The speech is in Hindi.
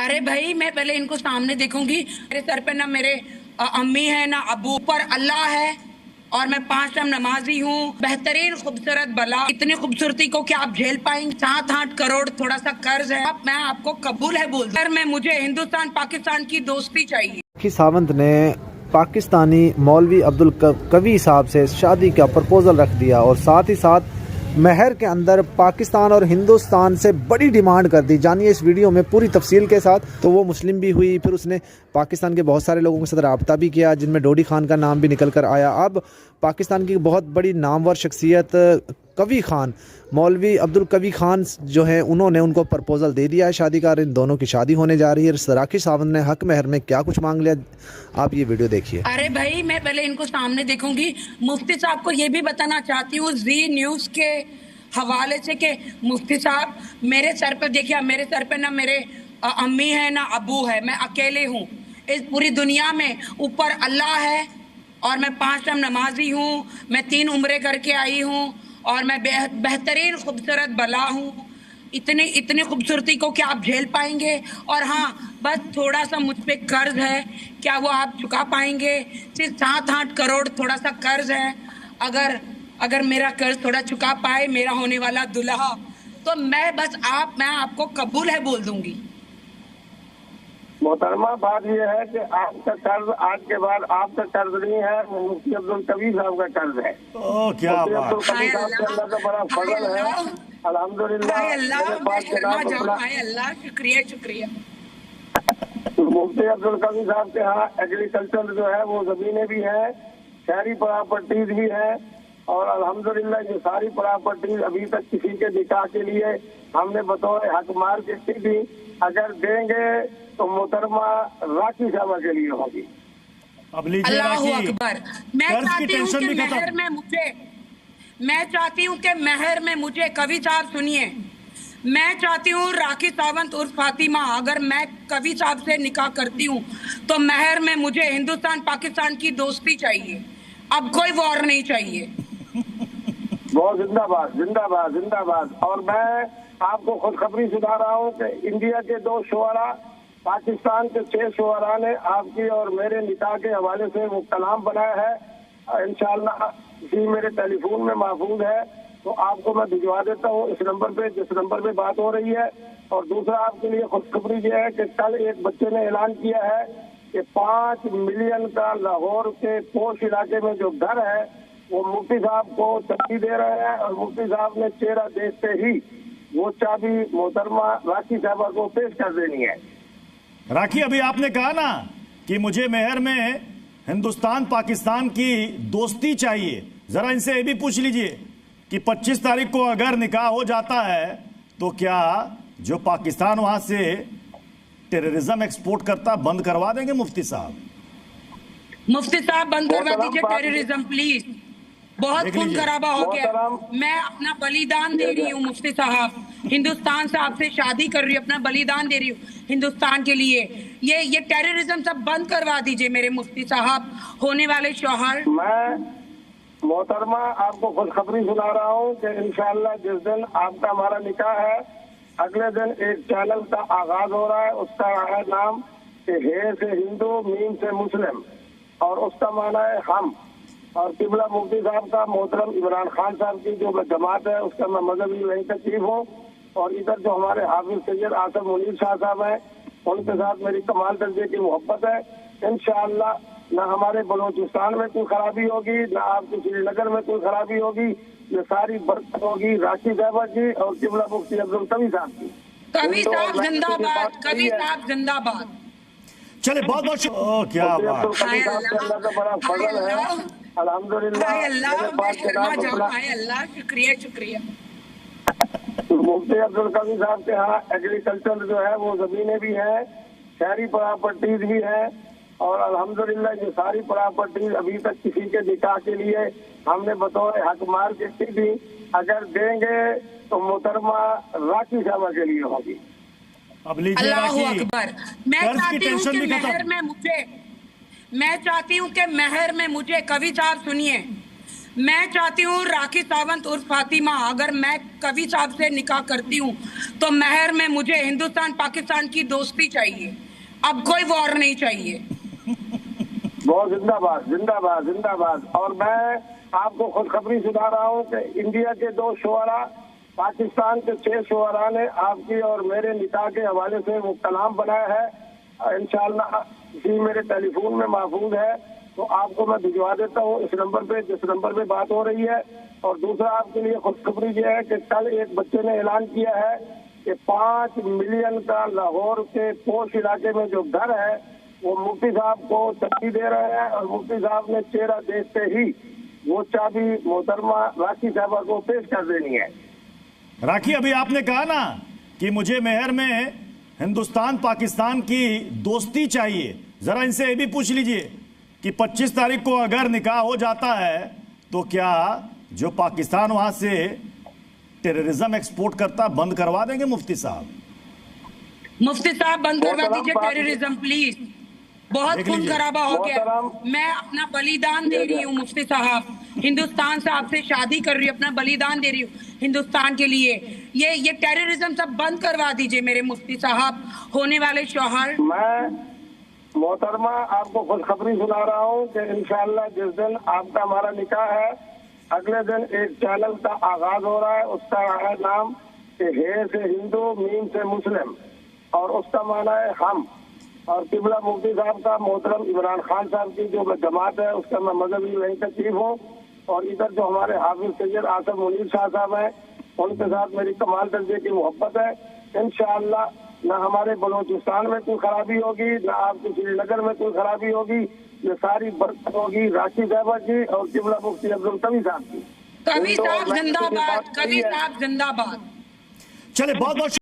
अरे भाई, मैं पहले इनको सामने देखूंगी। मेरे सर पे ना मेरे अम्मी है ना अबू, पर अल्लाह है और मैं 5 टाइम नमाजी हूँ। बेहतरीन खूबसूरत बला, इतनी खूबसूरती को क्या आप झेल पाएंगे? 7-8 करोड़ थोड़ा सा कर्ज है। अब मैं आपको कबूल है बोल सर, मैं मुझे हिंदुस्तान पाकिस्तान की दोस्ती चाहिए। राखी सावंत ने पाकिस्तानी मौलवी अब्दुल कवी साहब से शादी का प्रपोजल रख दिया और साथ ही साथ महर के अंदर पाकिस्तान और हिंदुस्तान से बड़ी डिमांड कर दी। जानिए इस वीडियो में पूरी तफसील के साथ। तो वो मुस्लिम भी हुई, फिर उसने पाकिस्तान के बहुत सारे लोगों के साथ रब्ता भी किया, जिनमें डोडी खान का नाम भी निकल कर आया। अब पाकिस्तान की बहुत बड़ी नामवर शख्सियत कवी खान, मौलवी अब्दुल कवी खान जो है, उन्होंने उनको प्रपोजल दे दिया है शादी का। इन दोनों की शादी होने जा रही है। राखी सावंत ने हक महर में क्या कुछ मांग लिया, आप ये वीडियो देखिए। अरे भाई, मैं पहले इनको सामने देखूंगी। मुफ्ती साहब को ये भी बताना चाहती हूँ जी न्यूज के हवाले से कि मुफ्ती साहब, मेरे सर पे देखिए, मेरे सर पे ना मेरे अम्मी है ना अबू है। मैं अकेले हूँ इस पूरी दुनिया में। ऊपर अल्लाह है और मैं 5 टाइम नमाजी हूँ। मैं 3 उम्रे करके आई हूँ और मैं बेहतरीन खूबसूरत बला हूँ। इतनी खूबसूरती को क्या आप झेल पाएंगे? और हाँ, बस थोड़ा सा मुझ पे कर्ज है, क्या वो आप चुका पाएंगे? सिर्फ 7-8 करोड़ थोड़ा सा कर्ज है। अगर मेरा कर्ज थोड़ा चुका पाए मेरा होने वाला दुल्हा, तो मैं आपको कबूल है बोल दूंगी। मोहतरमा, बात यह है कि आपका कर्ज आज के बाद आपका कर्ज नहीं है, मुफ्ती अब्दुल कवी साहब का कर्ज है। ओ क्या बात। अब्दुल कवी साहब के अल्लाह का बड़ा फजल है, अल्हम्दुलिल्लाह। अल्लाह शुक्रिया। मुफ्ती अब्दुल कवी साहब के यहाँ एग्रीकल्चर जो है वो जमीनें भी हैं, शहरी प्रॉपर्टीज भी हैं और अल्हम्दुलिल्लाह ये सारी प्रॉपर्टीज अभी तक किसी के निकाह के लिए हमने बतौर हक मार के दी। अगर देंगे तो मोहतरमा राखी साहब के लिए होगी। अब लीजिए अल्लाहू अकबर। मैं चाहती हूँ कि महर में मुझे कवि साहब सुनिए, मैं चाहती हूँ राखी सावंत उर्फ फातिमा, अगर मैं कवि साहब से निकाह करती हूँ तो महर में मुझे हिंदुस्तान पाकिस्तान की दोस्ती चाहिए। अब कोई वॉर नहीं चाहिए। बहुत जिंदाबाद जिंदाबाद जिंदाबाद। और मैं आपको खुशखबरी सुना रहा हूँ कि इंडिया के 2 शुअरा, पाकिस्तान के 6 शुअरा ने आपकी और मेरे निकाह के हवाले से वो कलाम बनाया है। इंशाअल्लाह इसी मेरे टेलीफोन में महफूज है, तो आपको मैं भिजवा देता हूँ इस नंबर पे, जिस नंबर पे बात हो रही है। और दूसरा आपके लिए खुशखबरी ये है कि कल एक बच्चे ने ऐलान किया है कि 5 मिलियन का लाहौर के पोश इलाके में जो घर है वो मुफ्ती साहब को चाबी दे रहे हैं और मुफ्ती साहब ने चेहरा देखते ही वो चाबी मोहतरमा राखी साहबा को पेश कर देनी है। राखी, अभी आपने कहा ना कि मुझे मेहर में हिंदुस्तान पाकिस्तान की दोस्ती चाहिए, जरा इनसे ये भी पूछ लीजिए कि 25 तारीख को अगर निकाह हो जाता है तो क्या जो पाकिस्तान वहां से टेररिज्म एक्सपोर्ट करता बंद करवा देंगे मुफ्ती साहब? मुफ्ती साहब बंद करवा दीजिए टेररिज्म प्लीज। बहुत खून खराबा हो गया। मैं अपना बलिदान दे रही हूँ मुफ्ती साहब, हिंदुस्तान से आपसे शादी कर रही हूँ, अपना बलिदान दे रही हूँ हिंदुस्तान के लिए। ये टेररिज्म सब बंद करवा दीजिए मेरे मुफ्ती साहब, होने वाले शौहर। मैं मोहतरमा आपको खुशखबरी सुना रहा हूँ कि इंशाअल्लाह जिस दिन आपका हमारा निकाह है, अगले दिन एक चैनल का आगाज हो रहा है। उसका है नाम हे से हिंदू, मीम से मुस्लिम, और उसका माना है हम। और किबला मुफ्ती साहब का मोहतरम इमरान खान साहब की जो जमात है उसका मैं मजहबी वहीं तकलीफ हूँ। और इधर जो हमारे हाफिज सैयद आसफ मुनीर शाह साहब हैं, उनके साथ मेरी कमाल दर्जे की मोहब्बत है। इंशाअल्लाह न हमारे बलोचिस्तान में कोई खराबी होगी, न आपकी श्रीनगर में कोई खराबी होगी। ये सारी बरकत होगी राखी साहबा की और किबला मुफ्ती अब्दुल कवी साहब की। कवी साहब जिंदाबाद, कवी साहब जिंदाबाद। चले बहुत बहुत क्या बात। अल्लाह का बड़ा फजल है, अल्हम्दुलिल्लाह। अल्लाह शुक्रिया। मुफ्ती अब्दुल कवी साहब के यहाँ एग्रीकल्चर जो है वो जमीनें भी हैं, शहरी प्रॉपर्टीज भी हैं और अल्हम्दुलिल्लाह ये सारी प्रॉपर्टीज अभी तक किसी के निकाह के लिए हमने बतौर हक मार के दी। अगर देंगे तो मोहतरमा राखी साहबा के लिए होगी। अब लीजिए अल्लाहू अकबर। मैं चाहती हूँ कि महर में मुझे कवि साहब सुनिए, मैं चाहती हूँ राखी सावंत उर्फ फातिमा, अगर मैं कवि साहब से निकाह करती हूँ तो महर में मुझे हिंदुस्तान पाकिस्तान की दोस्ती चाहिए, अब कोई वॉर नहीं चाहिए। बहुत जिंदाबाद जिंदाबाद जिंदाबाद। और मैं आपको खुशखबरी सुना रहा हूँ कि इंडिया के 2 शुअरा, पाकिस्तान के 6 शुअरा ने आपकी और मेरे निकाह के हवाले से वो कलाम बनाया है। इंशाल्लाह इसी मेरे टेलीफोन में महफूज है, तो आपको मैं भिजवा देता हूँ इस नंबर पे जिस नंबर पे बात हो रही है। और दूसरा आपके लिए खुशखबरी ये है कि कल एक बच्चे ने ऐलान किया है कि 5 मिलियन का लाहौर के पोश इलाके में जो घर है वो मुफ्ती साहब को चाबी दे रहे हैं, और मुफ्ती साहब ने चेहरा देखते ही वो चाबी मोहतरमा राखी साहबा को पेश कर देनी है। राखी, अभी आपने कहा ना कि मुझे मेहर में हिंदुस्तान पाकिस्तान की दोस्ती चाहिए, जरा इनसे ये भी पूछ लीजिए कि 25 तारीख को अगर निकाह हो जाता है तो क्या जो पाकिस्तान वहां से टेररिज्म एक्सपोर्ट करता बंद करवा देंगे मुफ्ती साहब? मुफ्ती साहब बंद करवा दीजिए टेररिज्म प्लीज, बहुत खून खराबा हो गया। मैं अपना बलिदान दे रही हूँ मुफ्ती साहब, हिंदुस्तान से आपसे शादी कर रही हूँ, अपना बलिदान दे रही हूँ हिंदुस्तान के लिए। ये टेररिज्म सब बंद करवा दीजिए मेरे मुफ्ती साहब, होने वाले शौहर। मैं मोहतरमा आपको खुशखबरी सुना रहा हूँ कि इंशाल्लाह जिस दिन आपका हमारा निकाह है अगले दिन एक चैनल का आगाज हो रहा है, उसका है नाम हे से हिंदू मीम से मुस्लिम, और उसका माना है हम। और किबला मुफ्ती साहब का मोहतरम इमरान खान साहब की जो जमात है उसका मैं मजहबी वही तकलीफ हूँ, और इधर जो हमारे हाफिज सैयद आसफ मुनीर शाह साहब हैं उनके साथ मेरी कमाल दर्जे की मोहब्बत है। इंशाअल्लाह न हमारे बलोचिस्तान में कोई खराबी होगी, न आपके श्रीनगर में कोई खराबी होगी, ये सारी बरकत होगी राखी साहबा की और किबला मुफ्ती अब्दुल कवी साहब की। कवि साहब जिंदाबाद, कवि साहब जिंदाबाद। चले, बहुत बहुत